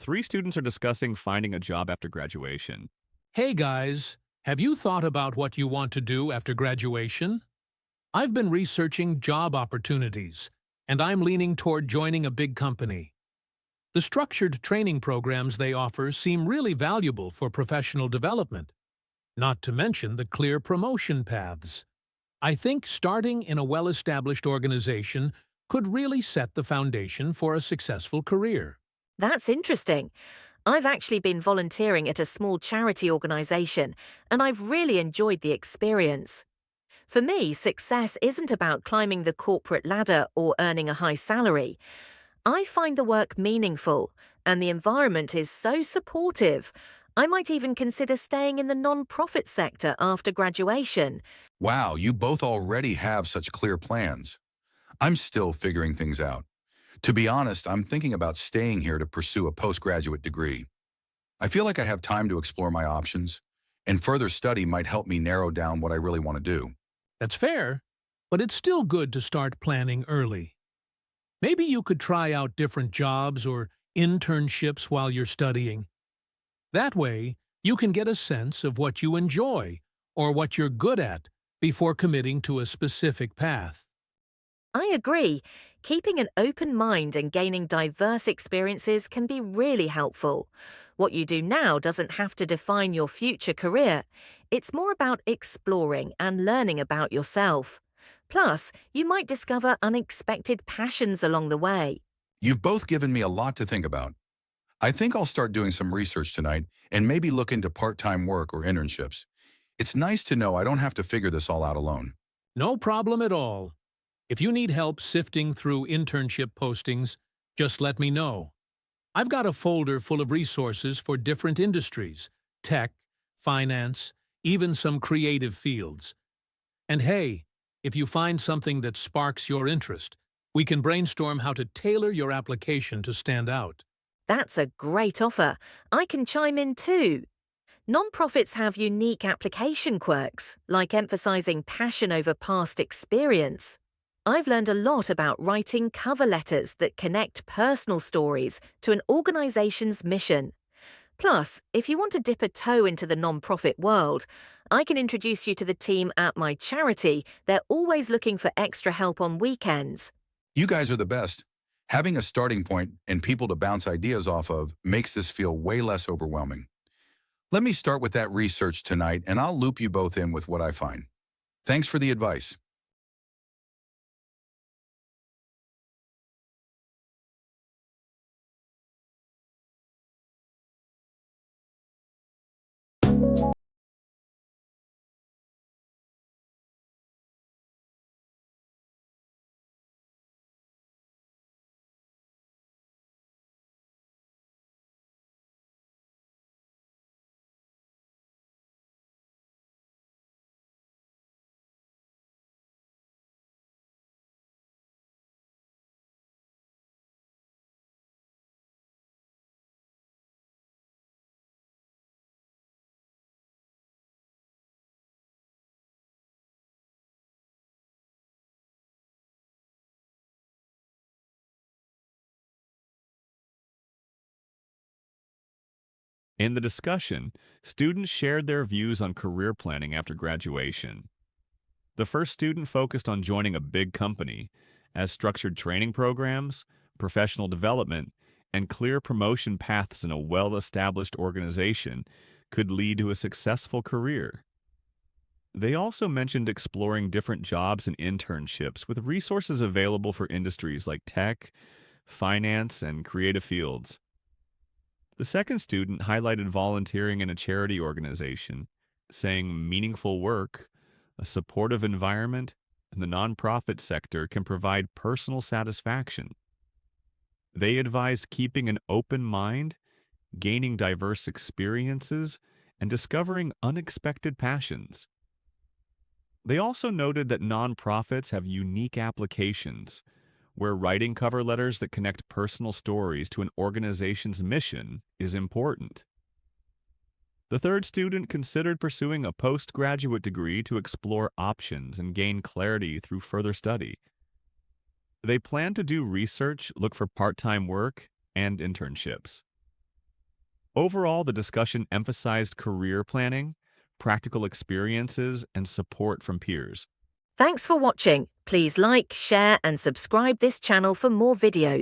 Three students are discussing finding a job after graduation. Hey guys, have you thought about what you want to do after graduation? I've been researching job opportunities, and I'm leaning toward joining a big company. The structured training programs they offer seem really valuable for professional development, not to mention the clear promotion paths. I think starting in a well-established organization could really set the foundation for a successful career. That's interesting. I've actually been volunteering at a small charity organization, and I've really enjoyed the experience. For me, success isn't about climbing the corporate ladder or earning a high salary. I find the work meaningful, and the environment is so supportive. I might even consider staying in the non-profit sector after graduation. Wow, you both already have such clear plans. I'm still figuring things out. To be honest, I'm thinking about staying here to pursue a postgraduate degree. I feel like I have time to explore my options, and further study might help me narrow down what I really want to do. That's fair, but it's still good to start planning early. Maybe you could try out different jobs or internships while you're studying. That way, you can get a sense of what you enjoy or what you're good at before committing to a specific path. I agree. Keeping an open mind and gaining diverse experiences can be really helpful. What you do now doesn't have to define your future career. It's more about exploring and learning about yourself. Plus, you might discover unexpected passions along the way. You've both given me a lot to think about. I think I'll start doing some research tonight and maybe look into part-time work or internships. It's nice to know I don't have to figure this all out alone. No problem at all. If you need help sifting through internship postings, just let me know. I've got a folder full of resources for different industries, tech, finance, even some creative fields. And hey, if you find something that sparks your interest, we can brainstorm how to tailor your application to stand out. That's a great offer. I can chime in too. Nonprofits have unique application quirks, like emphasizing passion over past experience. I've learned a lot about writing cover letters that connect personal stories to an organization's mission. Plus, if you want to dip a toe into the nonprofit world, I can introduce you to the team at my charity. They're always looking for extra help on weekends. You guys are the best. Having a starting point and people to bounce ideas off of makes this feel way less overwhelming. Let me start with that research tonight, and I'll loop you both in with what I find. Thanks for the advice. In the discussion, students shared their views on career planning after graduation. The first student focused on joining a big company, as structured training programs, professional development, and clear promotion paths in a well-established organization could lead to a successful career. They also mentioned exploring different jobs and internships with resources available for industries like tech, finance, and creative fields. The second student highlighted volunteering in a charity organization, saying meaningful work, a supportive environment, and the nonprofit sector can provide personal satisfaction. They advised keeping an open mind, gaining diverse experiences, and discovering unexpected passions. They also noted that nonprofits have unique applications, where writing cover letters that connect personal stories to an organization's mission is important. The third student considered pursuing a postgraduate degree to explore options and gain clarity through further study. They plan to do research, look for part-time work, and internships. Overall, the discussion emphasized career planning, practical experiences, and support from peers. Thanks for watching. Please like, share, and subscribe this channel for more videos.